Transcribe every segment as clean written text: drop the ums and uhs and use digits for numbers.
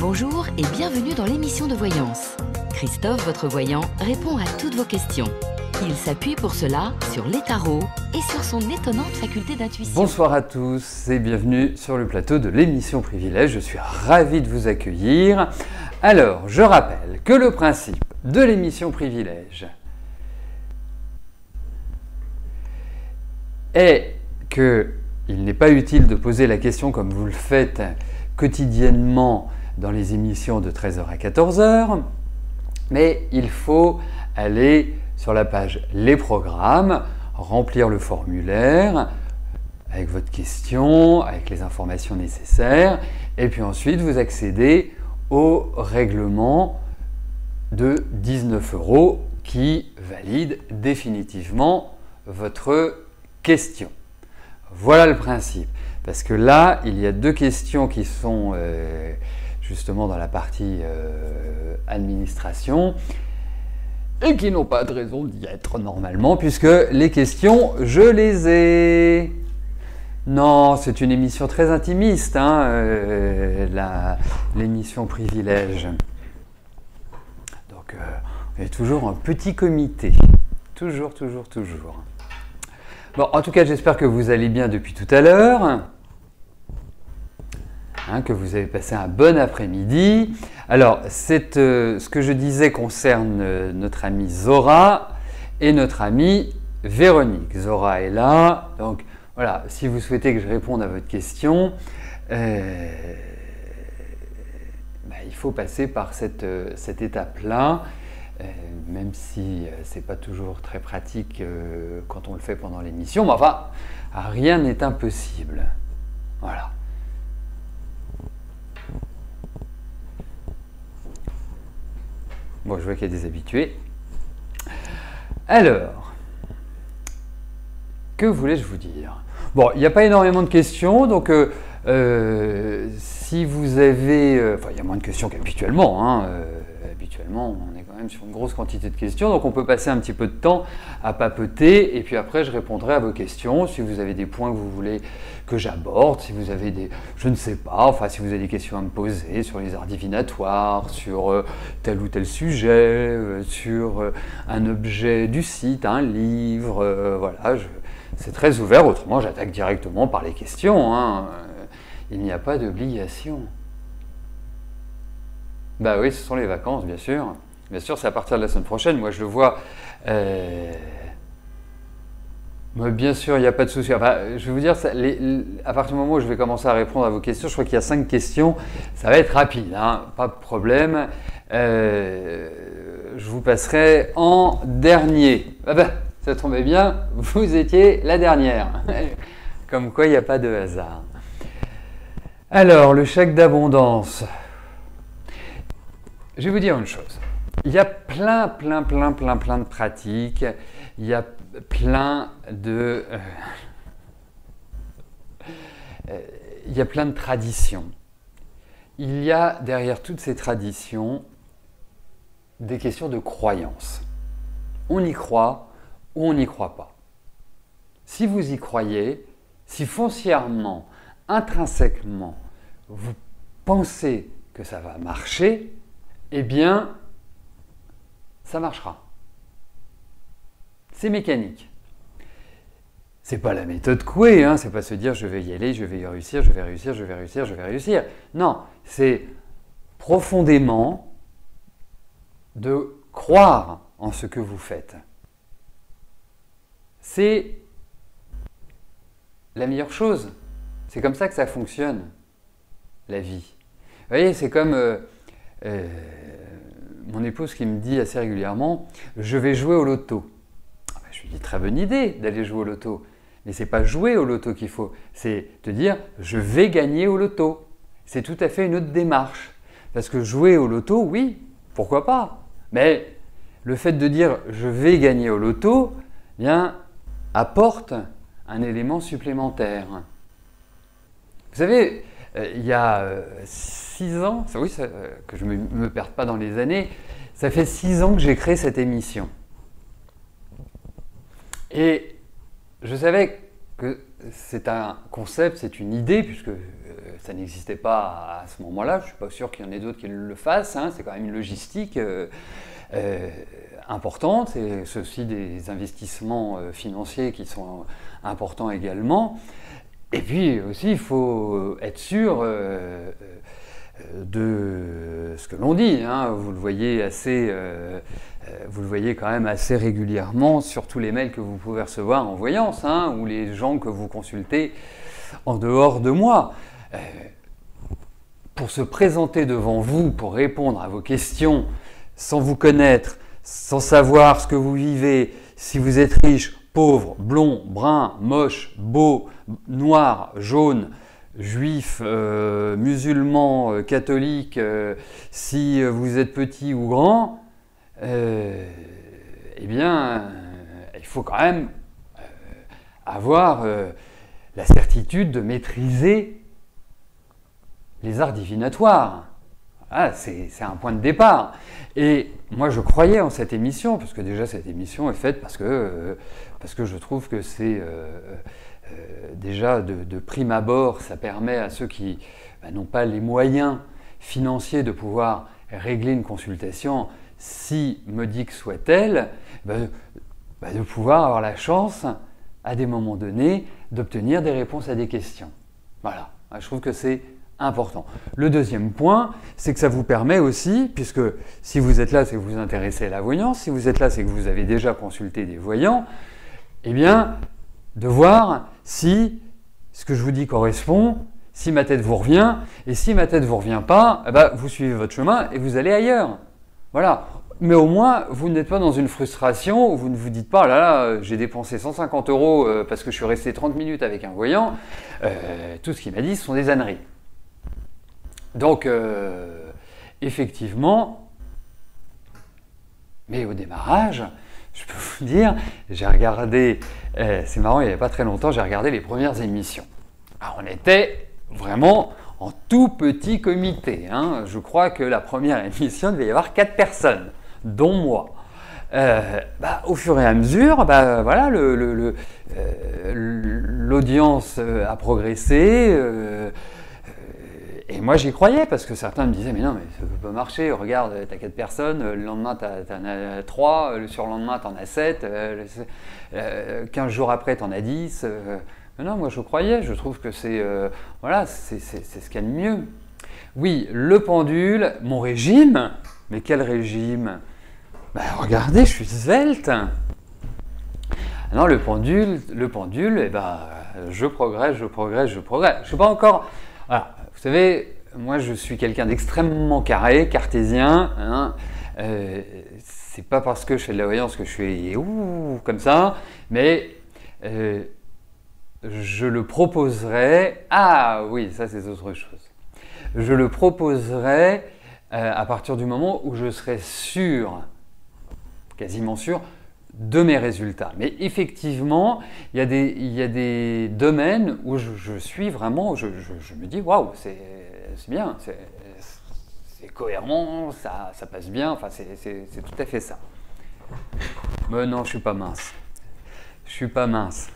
Bonjour et bienvenue dans l'émission de voyance. Christophe, votre voyant, répond à toutes vos questions. Il s'appuie pour cela sur les tarots et sur son étonnante faculté d'intuition. Bonsoir à tous et bienvenue sur le plateau de l'émission Privilège. Je suis ravi de vous accueillir. Alors, je rappelle que le principe de l'émission Privilège est qu'il n'est pas utile de poser la question comme vous le faites quotidiennement dans les émissions de 13h à 14h, mais il faut aller sur la page Les programmes, remplir le formulaire avec votre question, avec les informations nécessaires, et puis ensuite vous accédez au règlement de 19 € qui valide définitivement votre question. Voilà le principe. Parce que là, il y a deux questions qui sont justement dans la partie administration et qui n'ont pas de raison d'y être normalement, puisque les questions, je les ai. Non, c'est une émission très intimiste, l'émission Privilège. Donc, on est toujours en petit comité. Toujours. Bon, en tout cas, j'espère que vous allez bien depuis tout à l'heure. Que vous avez passé un bon après-midi. Alors, ce que je disais concerne notre amie Zora et notre amie Véronique. Zora est là, donc voilà, si vous souhaitez que je réponde à votre question, il faut passer par cette étape-là, même si ce n'est pas toujours très pratique quand on le fait pendant l'émission, mais enfin, rien n'est impossible. Voilà. Bon, je vois qu'il y a des habitués. Alors, que voulais-je vous dire? Bon, il n'y a pas énormément de questions, donc si vous avez... Enfin, il y a moins de questions qu'habituellement. Habituellement, on est quand même sur une grosse quantité de questions, donc on peut passer un petit peu de temps à papoter, et puis après, je répondrai à vos questions. Si vous avez des points que vous voulez que j'aborde, si vous avez des... Je ne sais pas, enfin, si vous avez des questions à me poser sur les arts divinatoires, sur tel ou tel sujet, sur un objet du site, un livre, voilà, c'est très ouvert. Autrement, j'attaque directement par les questions. Il n'y a pas d'obligation. Bah oui, ce sont les vacances, bien sûr. Bien sûr, c'est à partir de la semaine prochaine. Moi, je le vois. Moi, bien sûr, il n'y a pas de souci. Enfin, je vais vous dire, à partir du moment où je vais commencer à répondre à vos questions, je crois qu'il y a 5 questions. Ça va être rapide, pas de problème. Je vous passerai en dernier. Ah ben, ça tombait bien, vous étiez la dernière. Comme quoi, il n'y a pas de hasard. Alors, le chèque d'abondance. Je vais vous dire une chose. Il y a plein de pratiques. Il y a plein de traditions. Il y a derrière toutes ces traditions des questions de croyance. On y croit ou on n'y croit pas. Si vous y croyez, si foncièrement, intrinsèquement, vous pensez que ça va marcher, eh bien, ça marchera. C'est mécanique. C'est pas la méthode Coué, c'est pas se dire je vais y aller, je vais y réussir, je vais réussir. Non, c'est profondément de croire en ce que vous faites. C'est la meilleure chose. C'est comme ça que ça fonctionne, la vie. Vous voyez, c'est comme mon épouse qui me dit assez régulièrement « je vais jouer au loto ». Je lui dis « très bonne idée d'aller jouer au loto ». Mais ce n'est pas jouer au loto qu'il faut, c'est te dire « je vais gagner au loto ». C'est tout à fait une autre démarche. Parce que jouer au loto, oui, pourquoi pas. Mais le fait de dire « je vais gagner au loto », bien, apporte un élément supplémentaire. Vous savez, il y a 6 ans, oui, que je ne me perde pas dans les années, ça fait 6 ans que j'ai créé cette émission. Et je savais que c'est un concept, c'est une idée, puisque ça n'existait pas à ce moment-là. Je ne suis pas sûr qu'il y en ait d'autres qui le fassent. Hein. C'est quand même une logistique importante. C'est aussi des investissements financiers qui sont importants également. Et puis aussi, il faut être sûr de ce que l'on dit. Hein. Vous le voyez quand même assez régulièrement sur tous les mails que vous pouvez recevoir en voyance, hein, ou les gens que vous consultez en dehors de moi. Pour se présenter devant vous, pour répondre à vos questions, sans vous connaître, sans savoir ce que vous vivez, si vous êtes riche, pauvre, blond, brun, moche, beau, noir, jaune, juif, musulman, catholique, si vous êtes petit ou grand, eh bien, il faut quand même avoir la certitude de maîtriser les arts divinatoires. Ah, c'est un point de départ. Et moi, je croyais en cette émission, parce que déjà, cette émission est faite parce que je trouve que c'est déjà de prime abord, ça permet à ceux qui n'ont pas les moyens financiers de pouvoir régler une consultation, si modique soit-elle, de pouvoir avoir la chance, à des moments donnés, d'obtenir des réponses à des questions. Voilà, je trouve que c'est important. Le deuxième point, c'est que ça vous permet aussi, puisque si vous êtes là, c'est que vous vous intéressez à la voyance, si vous êtes là, c'est que vous avez déjà consulté des voyants, eh bien, de voir si ce que je vous dis correspond, si ma tête vous revient, et si ma tête ne vous revient pas, vous suivez votre chemin et vous allez ailleurs. Voilà. Mais au moins, vous n'êtes pas dans une frustration où vous ne vous dites pas, là, j'ai dépensé 150 € parce que je suis resté 30 minutes avec un voyant, tout ce qu'il m'a dit, ce sont des âneries. Donc, effectivement, mais au démarrage, je peux vous dire, j'ai regardé, c'est marrant, il n'y avait pas très longtemps, j'ai regardé les premières émissions. Alors, on était vraiment en tout petit comité. Hein. Je crois que la première émission, il devait y avoir 4 personnes, dont moi. Au fur et à mesure, voilà, l'audience a progressé. Et moi, j'y croyais, parce que certains me disaient « Mais non, mais ça ne peut pas marcher, regarde, tu as 4 personnes, le lendemain, tu en as 3, le surlendemain, tu en as 7, 15 jours après, tu en as 10. Mais non, moi, je croyais, je trouve que c'est ce qu'il y a de mieux. Oui, le pendule, mon régime, mais quel régime? Regardez, je suis svelte. Non, le pendule, je progresse. Je ne suis pas encore... Voilà. Vous savez, moi je suis quelqu'un d'extrêmement carré, cartésien. Hein. C'est pas parce que je fais de la voyance que je suis comme ça, mais je le proposerai. Ah oui, ça c'est autre chose. Je le proposerai à partir du moment où je serai sûr, quasiment sûr, de mes résultats. Mais effectivement, il y a des domaines où je suis vraiment, je me dis, waouh, c'est bien, c'est cohérent, ça passe bien, enfin, c'est tout à fait ça. Mais non, je suis pas mince. Je suis pas mince.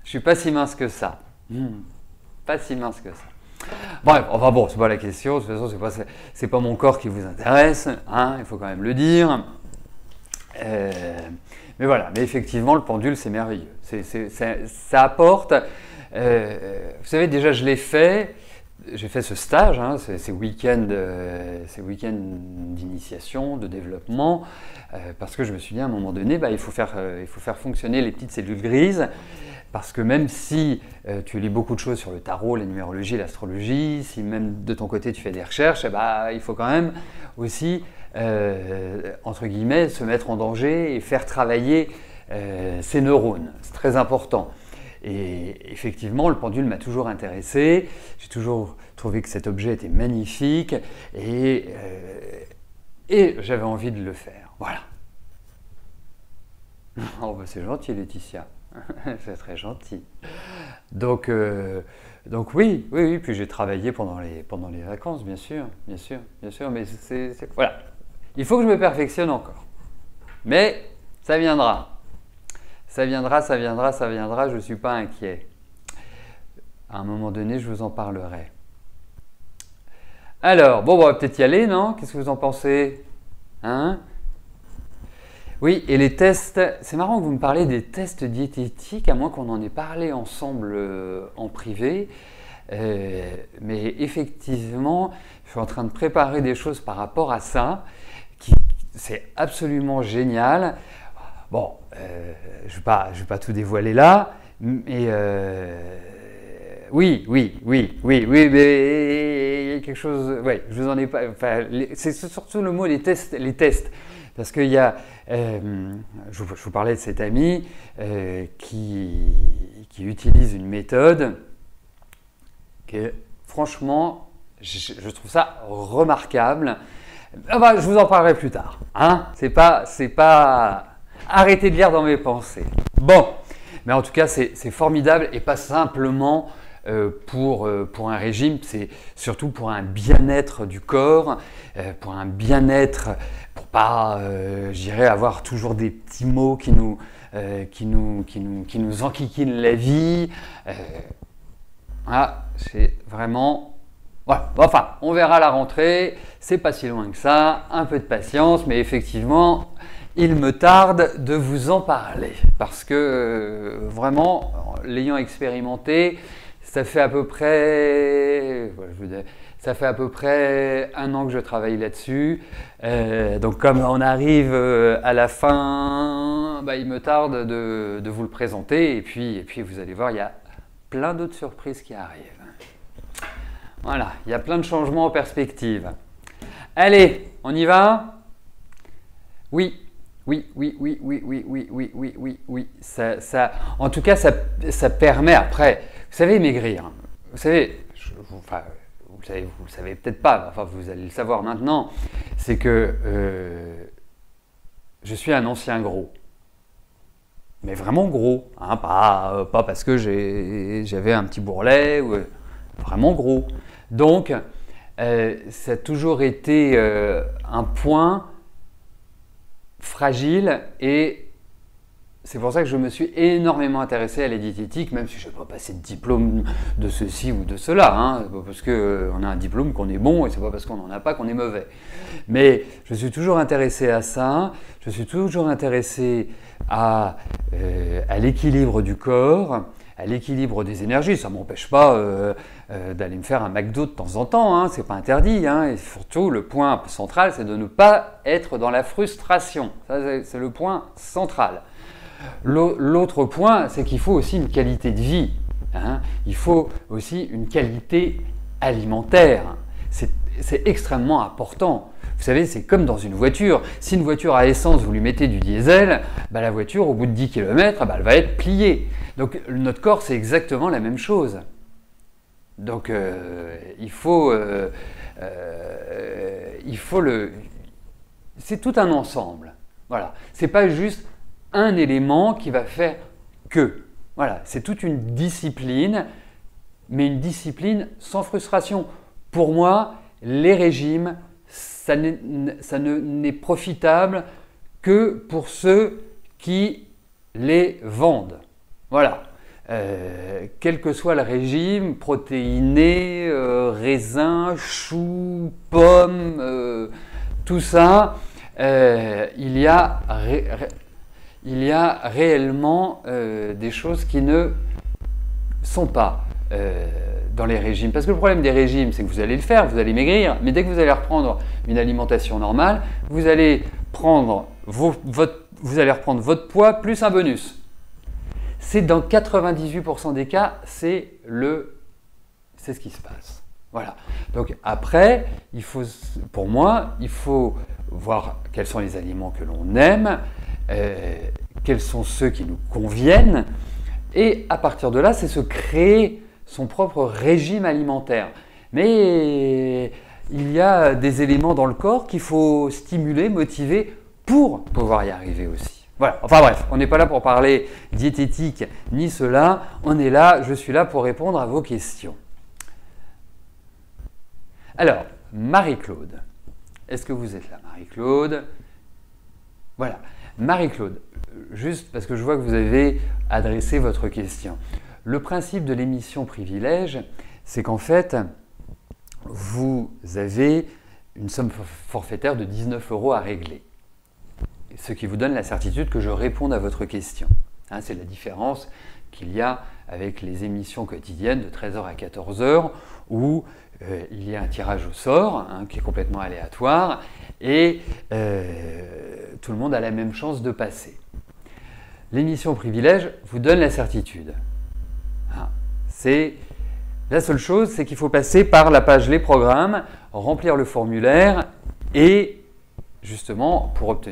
Je suis pas si mince que ça. Pas si mince que ça. Bref, enfin bon, c'est pas la question, de toute façon, c'est pas mon corps qui vous intéresse, hein, il faut quand même le dire. Mais voilà, mais effectivement, le pendule, c'est merveilleux. Ça apporte. Vous savez, déjà, je l'ai fait. J'ai fait ce stage, hein, ces week-ends d'initiation, de développement, parce que je me suis dit à un moment donné, il faut faire fonctionner les petites cellules grises, parce que même si tu lis beaucoup de choses sur le tarot, la numérologie, l'astrologie, si même de ton côté tu fais des recherches, il faut quand même aussi entre guillemets, se mettre en danger et faire travailler ses neurones. C'est très important. Et effectivement, le pendule m'a toujours intéressé. J'ai toujours trouvé que cet objet était magnifique et j'avais envie de le faire. Voilà. Oh, c'est gentil, Laetitia. C'est très gentil. Donc oui. Puis j'ai travaillé pendant les vacances, bien sûr. Mais voilà. Il faut que je me perfectionne encore. Mais ça viendra. Je ne suis pas inquiet. À un moment donné, je vous en parlerai. Alors, bon, on va peut-être y aller, non? Qu'est-ce que vous en pensez? Hein? Oui, et les tests, c'est marrant que vous me parlez des tests diététiques, à moins qu'on en ait parlé ensemble en privé. Mais effectivement, je suis en train de préparer des choses par rapport à ça, c'est absolument génial. Bon, je ne vais pas tout dévoiler là, mais oui, mais il y a quelque chose, ouais, je vous en ai pas, enfin, c'est surtout le mot les tests. Parce qu'il y a, je vous parlais de cet ami qui utilise une méthode que, franchement, je trouve ça remarquable. Ah bah, je vous en parlerai plus tard. Hein, c'est pas, arrêtez de lire dans mes pensées. Bon, mais en tout cas, c'est formidable et pas simplement pour un régime, c'est surtout pour un bien-être du corps, pour un bien-être, pour pas, je dirais, avoir toujours des petits mots qui nous enquiquinent la vie. Ah, c'est vraiment... Voilà. Enfin, on verra à la rentrée, c'est pas si loin que ça, un peu de patience, mais effectivement, il me tarde de vous en parler, parce que vraiment, l'ayant expérimenté, ça fait à peu près, ça fait à peu près 1 an que je travaille là-dessus. Donc comme on arrive à la fin, bah, il me tarde de vous le présenter. Et puis vous allez voir, il y a plein d'autres surprises qui arrivent. Voilà, il y a plein de changements en perspective. Allez, on y va? Oui. Ça, en tout cas, ça permet après, vous savez, maigrir. Vous savez, vous le savez peut-être pas, enfin vous allez le savoir maintenant, c'est que je suis un ancien gros. Mais vraiment gros, hein, pas parce que j'avais un petit bourrelet, vraiment gros. Donc, ça a toujours été un point fragile et c'est pour ça que je me suis énormément intéressé à la diététique, même si je n'ai pas passé de diplôme de ceci ou de cela, hein, parce qu'on a un diplôme qu'on est bon et c'est pas parce qu'on n'en a pas qu'on est mauvais. Mais je suis toujours intéressé à ça, je suis toujours intéressé à l'équilibre du corps, à l'équilibre des énergies. Ça ne m'empêche pas d'aller me faire un McDo de temps en temps, hein, c'est pas interdit. Hein, et surtout, le point central, c'est de ne pas être dans la frustration. Ça, c'est le point central. L'autre point, c'est qu'il faut aussi une qualité de vie. Hein, il faut aussi une qualité alimentaire. C'est extrêmement important. Vous savez, c'est comme dans une voiture. Si une voiture à essence, vous lui mettez du diesel, bah, la voiture, au bout de 10 km, bah, elle va être pliée. Donc notre corps, c'est exactement la même chose. Donc il faut c'est tout un ensemble. Voilà. C'est pas juste un élément qui va faire que. Voilà. C'est toute une discipline, mais une discipline sans frustration. Pour moi, les régimes, ça n'est profitable que pour ceux qui les vendent. Voilà. Quel que soit le régime, protéiné, raisin, chou, pomme, tout ça, il y a réellement des choses qui ne sont pas dans les régimes. Parce que le problème des régimes, c'est que vous allez le faire, vous allez maigrir, mais dès que vous allez reprendre une alimentation normale, vous allez prendre votre poids plus un bonus. C'est dans 98% des cas, c'est ce qui se passe. Voilà. Donc après, pour moi, il faut voir quels sont les aliments que l'on aime, quels sont ceux qui nous conviennent, et à partir de là, c'est se créer son propre régime alimentaire. Mais il y a des éléments dans le corps qu'il faut stimuler, motiver pour pouvoir y arriver aussi. Voilà, enfin bref, on n'est pas là pour parler diététique ni cela, je suis là pour répondre à vos questions. Alors, Marie-Claude, est-ce que vous êtes là, Marie-Claude? Voilà, Marie-Claude, juste parce que je vois que vous avez adressé votre question. le principe de l'émission privilège, c'est qu'en fait, vous avez une somme forfaitaire de 19 € à régler. Ce qui vous donne la certitude que je réponde à votre question. Hein, c'est la différence qu'il y a avec les émissions quotidiennes de 13h à 14h où il y a un tirage au sort hein, qui est complètement aléatoire et tout le monde a la même chance de passer. L'émission privilège vous donne la certitude. Hein, la seule chose, c'est qu'il faut passer par la page Les programmes, remplir le formulaire et justement pour que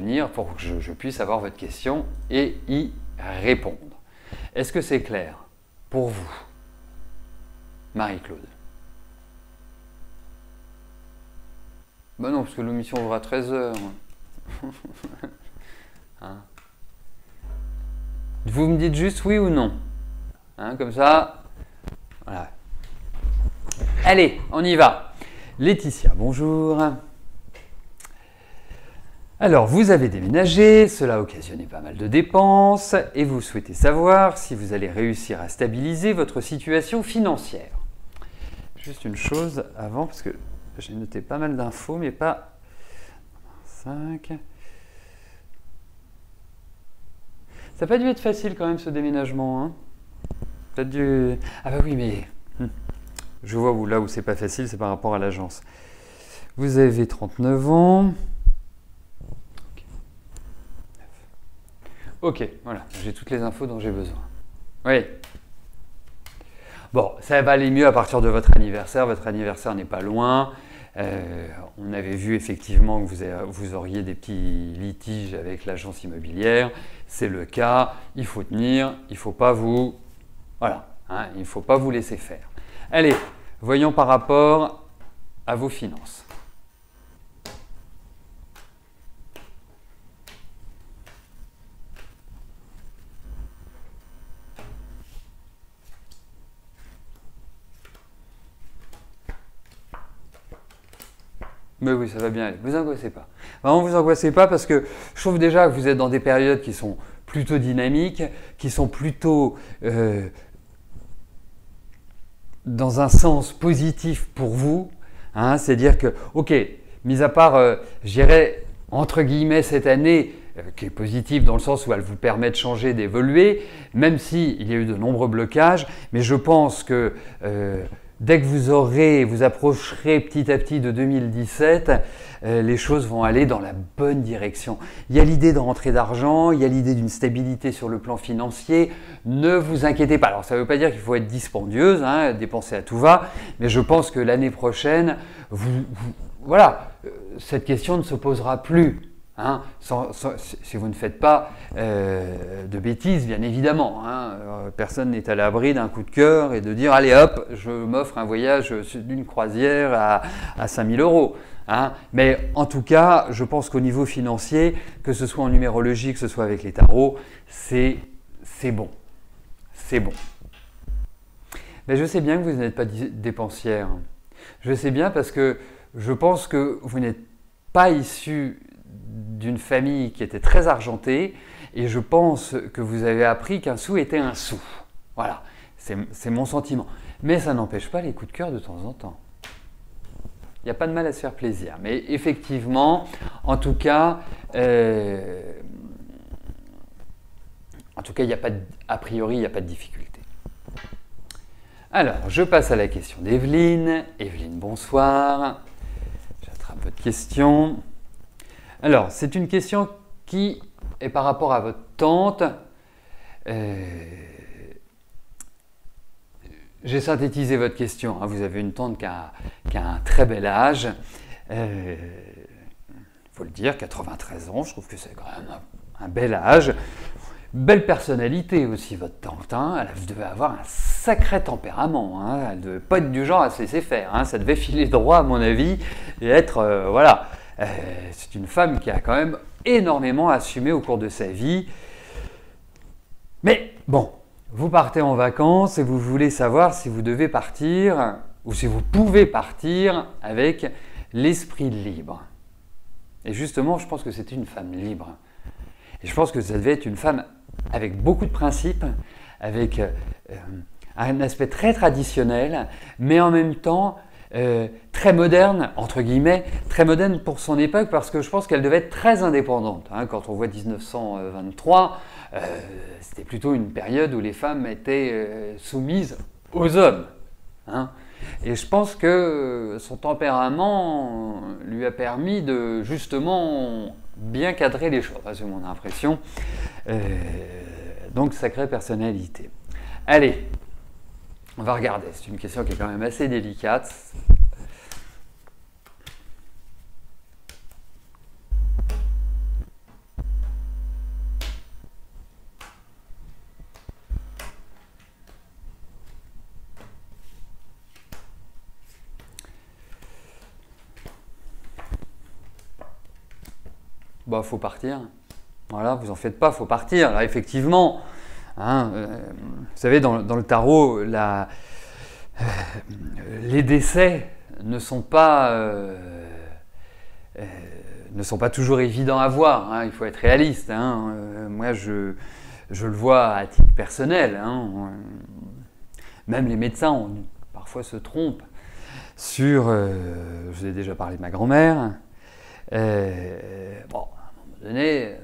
je puisse avoir votre question et y répondre. Est-ce que c'est clair pour vous, Marie-Claude? Ben non, parce que l'émission ouvre à 13h. Hein? Vous me dites juste oui ou non. Hein, comme ça, voilà. Allez, on y va. Laetitia, bonjour. Alors, vous avez déménagé, cela a occasionné pas mal de dépenses et vous souhaitez savoir si vous allez réussir à stabiliser votre situation financière. Juste une chose avant, parce que j'ai noté pas mal d'infos, mais pas 5. Ça n'a pas dû être facile quand même ce déménagement. Hein, ah bah oui, mais je vois là où c'est pas facile, c'est par rapport à l'agence. Vous avez 39 ans. Ok, voilà, j'ai toutes les infos dont j'ai besoin. Oui. Bon, ça va aller mieux à partir de votre anniversaire. Votre anniversaire n'est pas loin. On avait vu effectivement que vous auriez des petits litiges avec l'agence immobilière. C'est le cas. Il faut tenir. Il ne faut pas vous... Voilà, hein, il ne faut pas vous laisser faire. Allez, voyons par rapport à vos finances. Mais oui, ça va bien aller. Vous angoissez pas. Vraiment, vous angoissez pas parce que je trouve déjà que vous êtes dans des périodes qui sont plutôt dynamiques, qui sont plutôt dans un sens positif pour vous. Hein, c'est-à-dire que, ok, mis à part, je dirais, entre guillemets, cette année, qui est positive dans le sens où elle vous permet de changer, d'évoluer, même s'il y a eu de nombreux blocages, mais je pense que dès que vous approcherez petit à petit de 2017, les choses vont aller dans la bonne direction. Il y a l'idée de rentrée d'argent, il y a l'idée d'une stabilité sur le plan financier. Ne vous inquiétez pas. Alors ça ne veut pas dire qu'il faut être dispendieuse, hein, dépenser à tout va, mais je pense que l'année prochaine, voilà, cette question ne se posera plus. Hein, si vous ne faites pas de bêtises, bien évidemment. Hein, personne n'est à l'abri d'un coup de cœur et de dire « Allez hop, je m'offre un voyage d'une croisière à 5 000 €. Hein, mais en tout cas, je pense qu'au niveau financier, que ce soit en numérologie, que ce soit avec les tarots, c'est bon. C'est bon. Mais je sais bien que vous n'êtes pas dépensière. Je sais bien parce que je pense que vous n'êtes pas issu d'une famille qui était très argentée et je pense que vous avez appris qu'un sou était un sou. Voilà, c'est mon sentiment. Mais ça n'empêche pas les coups de cœur de temps en temps. Il n'y a pas de mal à se faire plaisir. Mais effectivement, en tout cas, a priori, il n'y a pas de difficulté. Alors, je passe à la question d'Evelyne. Evelyne, bonsoir. J'attrape votre question. Alors, c'est une question qui est par rapport à votre tante. J'ai synthétisé votre question. Hein. Vous avez une tante qui a un très bel âge. Il faut le dire, 93 ans. Je trouve que c'est quand même un bel âge. Belle personnalité aussi, votre tante. Hein. Elle devait avoir un sacré tempérament. Hein. Elle ne devait pas être du genre à se laisser faire. Hein. Ça devait filer droit, à mon avis, et être... voilà. C'est une femme qui a quand même énormément assumé au cours de sa vie. Mais bon, vous partez en vacances et vous voulez savoir si vous devez partir ou si vous pouvez partir avec l'esprit libre. Et justement, je pense que c'est une femme libre. Et je pense que ça devait être une femme avec beaucoup de principes, avec un aspect très traditionnel, mais en même temps très moderne, entre guillemets, très moderne pour son époque, parce que je pense qu'elle devait être très indépendante. Hein. Quand on voit 1923, c'était plutôt une période où les femmes étaient soumises aux hommes. Hein. Et je pense que son tempérament lui a permis de justement bien cadrer les choses. C'est mon impression. Donc, sacrée personnalité. Allez, on va regarder. C'est une question qui est quand même assez délicate. Bah, faut partir. Voilà, vous en faites pas, faut partir. Là, effectivement, hein, vous savez, dans le tarot, les décès ne sont pas toujours évidents à voir. Hein, il faut être réaliste. Hein. Moi, je le vois à titre personnel. Hein. Même les médecins parfois se trompent sur. Je vous ai déjà parlé de ma grand-mère. Bon, à un moment donné,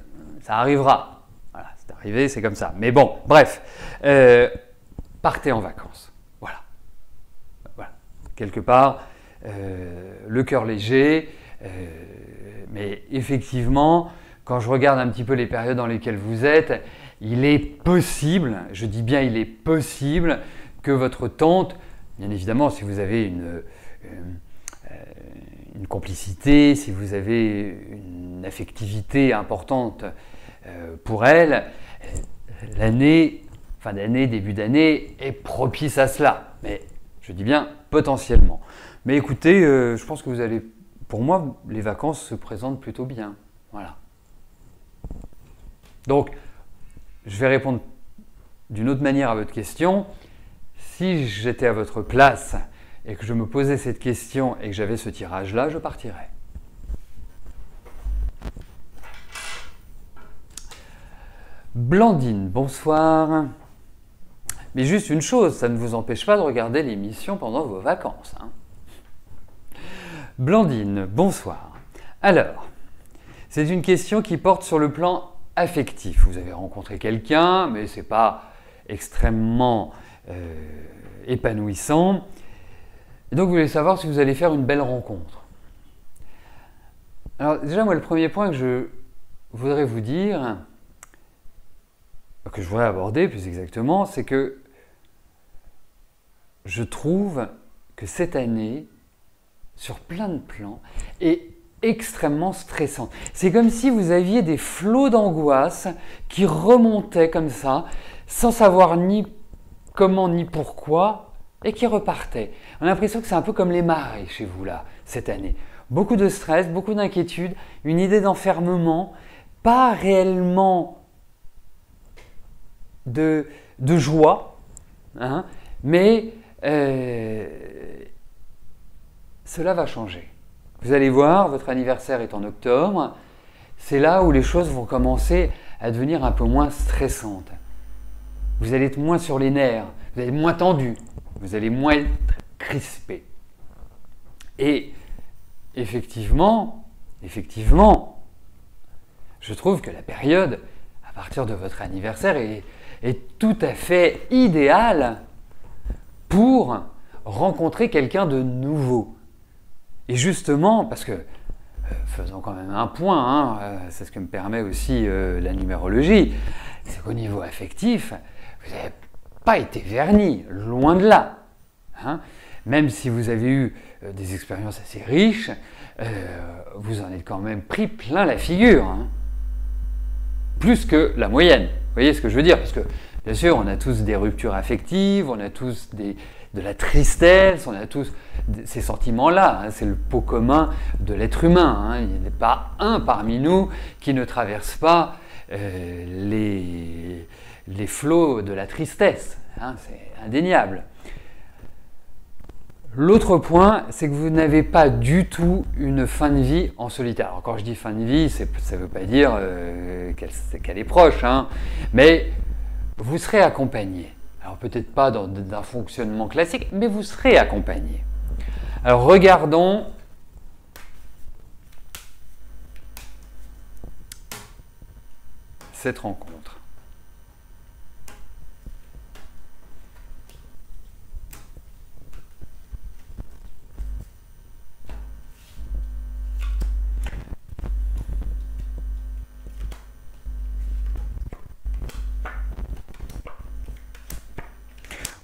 ça arrivera. Voilà, c'est arrivé, c'est comme ça. Mais bon, bref, partez en vacances. Voilà. Quelque part, le cœur léger. Mais effectivement, quand je regarde un petit peu les périodes dans lesquelles vous êtes, il est possible, je dis bien il est possible, que votre tante, bien évidemment, si vous avez une complicité, si vous avez une affectivité importante pour elle, l'année, fin d'année, début d'année est propice à cela. Mais je dis bien potentiellement. Mais écoutez, je pense que vous allez, pour moi, les vacances se présentent plutôt bien. Voilà. Donc, je vais répondre d'une autre manière à votre question. Si j'étais à votre place et que je me posais cette question et que j'avais ce tirage-là, je partirais. Blandine, bonsoir. Mais juste une chose, ça ne vous empêche pas de regarder l'émission pendant vos vacances. Hein. Blandine, bonsoir. Alors, c'est une question qui porte sur le plan affectif. Vous avez rencontré quelqu'un, mais ce n'est pas extrêmement épanouissant. Et donc, vous voulez savoir si vous allez faire une belle rencontre. Alors, déjà, moi, le premier point que je voudrais vous dire, que je voudrais aborder plus exactement, c'est que je trouve que cette année, sur plein de plans, est extrêmement stressante. C'est comme si vous aviez des flots d'angoisse qui remontaient comme ça, sans savoir ni comment ni pourquoi, et qui repartaient. On a l'impression que c'est un peu comme les marées chez vous là, cette année. Beaucoup de stress, beaucoup d'inquiétude, une idée d'enfermement, pas réellement de joie, hein, mais cela va changer. Vous allez voir, votre anniversaire est en octobre, c'est là où les choses vont commencer à devenir un peu moins stressantes. Vous allez être moins sur les nerfs, vous allez être moins tendu, vous allez moins être crispé. Et effectivement, je trouve que la période, à partir de votre anniversaire, est tout à fait idéale pour rencontrer quelqu'un de nouveau. Et justement, parce que, faisons quand même un point, hein, c'est ce que me permet aussi la numérologie, c'est qu'au niveau affectif, vous n'avez pas été verni, loin de là. Hein. Même si vous avez eu des expériences assez riches, vous en êtes quand même pris plein la figure. Hein. Plus que la moyenne. Vous voyez ce que je veux dire? Parce que, bien sûr, on a tous des ruptures affectives, on a tous de la tristesse, on a tous ces sentiments-là. Hein. C'est le pot commun de l'être humain. Hein. Il n'y a pas un parmi nous qui ne traverse pas les flots de la tristesse. Hein. C'est indéniable. L'autre point, c'est que vous n'avez pas du tout une fin de vie en solitaire. Alors quand je dis fin de vie, ça ne veut pas dire qu'elle est proche, hein, mais vous serez accompagné. Alors Alors peut-être pas d'un fonctionnement classique, mais vous serez accompagné. Alors regardons cette rencontre.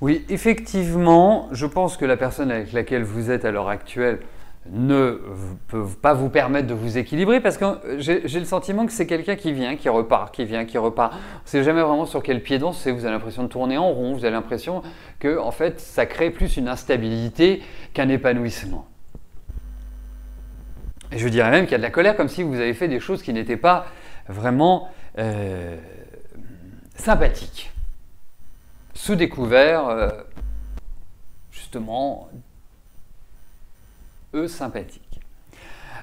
Oui, effectivement, je pense que la personne avec laquelle vous êtes à l'heure actuelle ne peut pas vous permettre de vous équilibrer parce que j'ai le sentiment que c'est quelqu'un qui vient, qui repart, qui vient, qui repart. On ne sait jamais vraiment sur quel pied danser, vous avez l'impression de tourner en rond, vous avez l'impression que en fait, ça crée plus une instabilité qu'un épanouissement. Et je dirais même qu'il y a de la colère comme si vous avez fait des choses qui n'étaient pas vraiment sympathiques. Sous découvert, justement, sympathiques.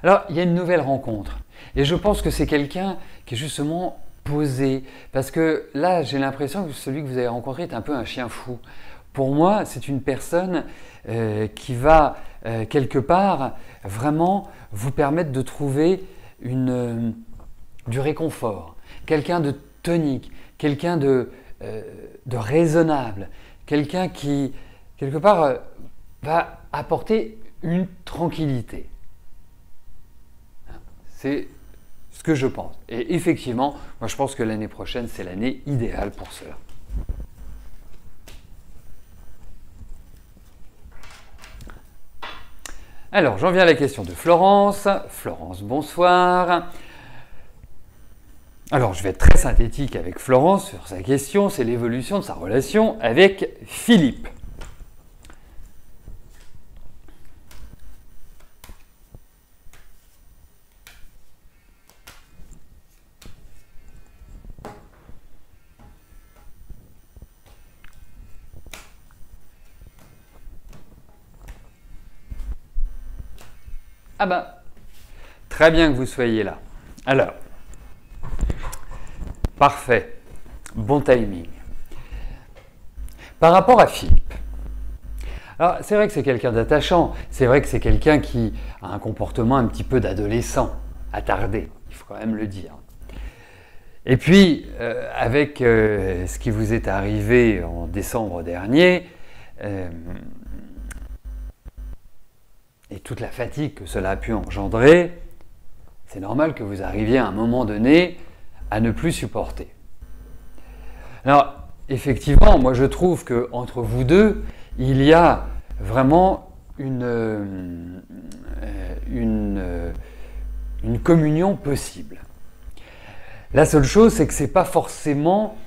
Alors, il y a une nouvelle rencontre. Et je pense que c'est quelqu'un qui est justement posé. Parce que là, j'ai l'impression que celui que vous avez rencontré est un peu un chien fou. Pour moi, c'est une personne qui va, quelque part, vraiment vous permettre de trouver du réconfort. Quelqu'un de tonique, quelqu'un de raisonnable, quelqu'un qui, quelque part, va apporter une tranquillité. C'est ce que je pense. Et effectivement, moi je pense que l'année prochaine, c'est l'année idéale pour cela. Alors, j'en viens à la question de Florence. Florence, bonsoir. Alors, je vais être très synthétique avec Florence sur sa question, c'est l'évolution de sa relation avec Philippe. Ah ben, très bien que vous soyez là. Alors, parfait, bon timing. Par rapport à Philippe, alors c'est vrai que c'est quelqu'un d'attachant, c'est vrai que c'est quelqu'un qui a un comportement un petit peu d'adolescent, attardé, il faut quand même le dire. Et puis, avec ce qui vous est arrivé en décembre dernier, et toute la fatigue que cela a pu engendrer, c'est normal que vous arriviez à un moment donné à ne plus supporter. Alors, effectivement, moi je trouve qu'entre vous deux, il y a vraiment une communion possible. La seule chose, c'est que ce n'est pas forcément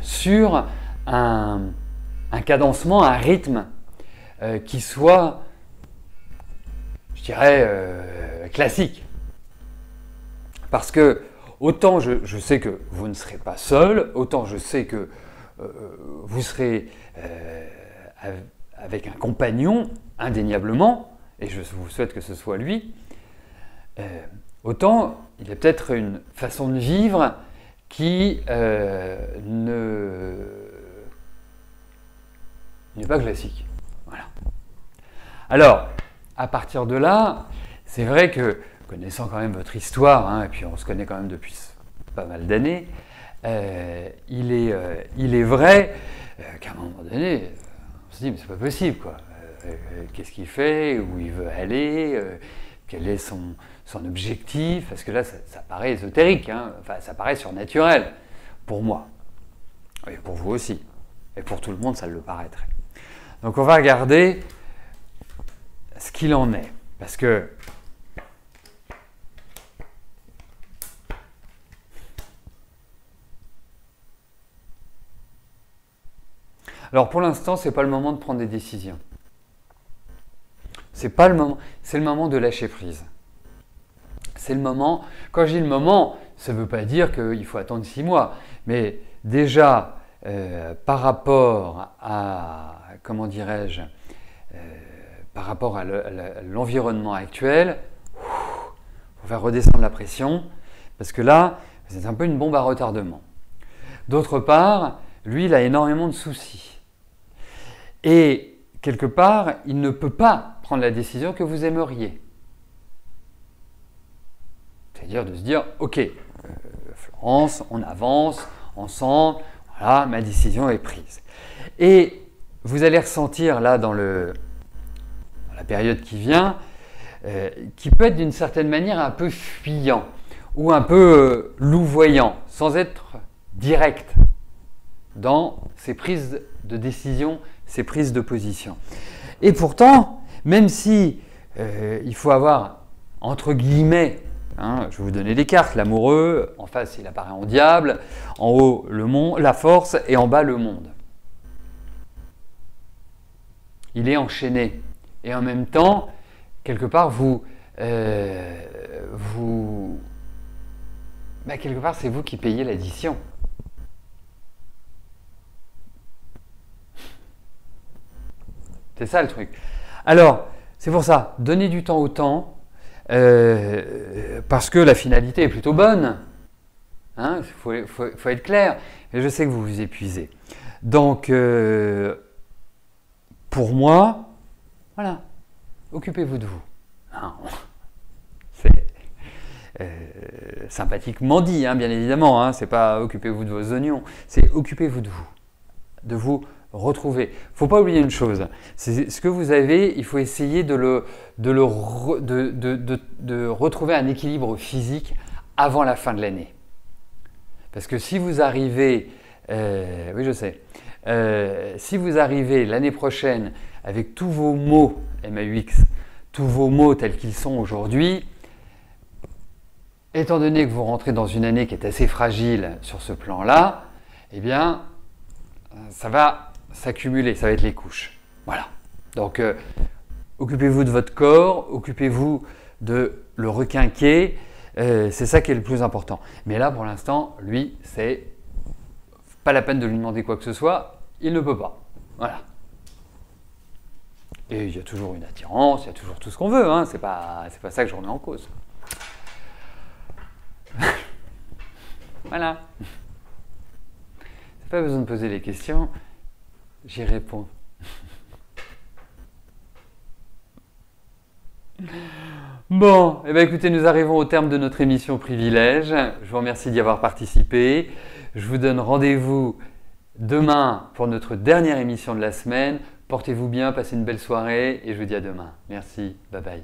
sur un cadencement, un rythme qui soit, je dirais, classique. Parce que autant je sais que vous ne serez pas seul, autant je sais que vous serez avec un compagnon, indéniablement, et je vous souhaite que ce soit lui, autant il y a peut-être une façon de vivre qui n'est pas classique. Voilà. Alors, à partir de là, c'est vrai que, connaissant quand même votre histoire, hein, et puis on se connaît quand même depuis pas mal d'années, il est vrai qu'à un moment donné, on se dit mais c'est pas possible quoi. Qu'est-ce qu'il fait, où il veut aller, quel est son objectif, parce que là ça paraît ésotérique, hein, enfin ça paraît surnaturel pour moi, et pour vous aussi, et pour tout le monde ça le paraîtrait. Donc on va regarder ce qu'il en est, parce que alors pour l'instant, ce n'est pas le moment de prendre des décisions. C'est pas le moment, c'est le moment de lâcher prise. C'est le moment, quand je dis le moment, ça ne veut pas dire qu'il faut attendre 6 mois, mais déjà par rapport à, comment dirais-je, par rapport à l'environnement actuel, il faut faire redescendre la pression, parce que là, c'est un peu une bombe à retardement. D'autre part, lui, il a énormément de soucis. Et quelque part, il ne peut pas prendre la décision que vous aimeriez. C'est-à-dire de se dire, ok, Florence, on avance ensemble, voilà, ma décision est prise. Et vous allez ressentir là dans la période qui vient, qui peut être d'une certaine manière un peu fuyant ou un peu louvoyant, sans être direct dans ses prises de décision, ses prises de position. Et pourtant, même si il faut avoir, entre guillemets, hein, je vais vous donner des cartes, l'amoureux, en face il apparaît en diable, en haut le monde, la force et en bas le monde. Il est enchaîné. Et en même temps, quelque part, quelque part, c'est vous qui payez l'addition. C'est ça le truc. Alors, c'est pour ça, donnez du temps au temps, parce que la finalité est plutôt bonne. Il faut être clair. Et je sais que vous vous épuisez. Donc, pour moi, voilà, occupez-vous de vous. C'est sympathiquement dit, hein, bien évidemment. Hein, c'est pas occupez-vous de vos oignons, c'est occupez-vous de vous retrouver. Il ne faut pas oublier une chose, c'est ce que vous avez, il faut essayer de retrouver un équilibre physique avant la fin de l'année. Parce que si vous arrivez, oui je sais, si vous arrivez l'année prochaine avec tous vos maux MAUX, tous vos maux tels qu'ils sont aujourd'hui, étant donné que vous rentrez dans une année qui est assez fragile sur ce plan-là, eh bien, ça va s'accumuler, ça va être les couches. Voilà. Donc, occupez-vous de votre corps, occupez-vous de le requinquer, c'est ça qui est le plus important. Mais là, pour l'instant, lui, c'est pas la peine de lui demander quoi que ce soit, il ne peut pas. Voilà. Et il y a toujours une attirance, il y a toujours tout ce qu'on veut, hein. C'est pas ça que je remets en cause. Voilà. Pas besoin de poser les questions, j'y réponds. Bon, eh bien écoutez, nous arrivons au terme de notre émission Privilège. Je vous remercie d'y avoir participé. Je vous donne rendez-vous demain pour notre dernière émission de la semaine. Portez-vous bien, passez une belle soirée et je vous dis à demain. Merci, bye bye.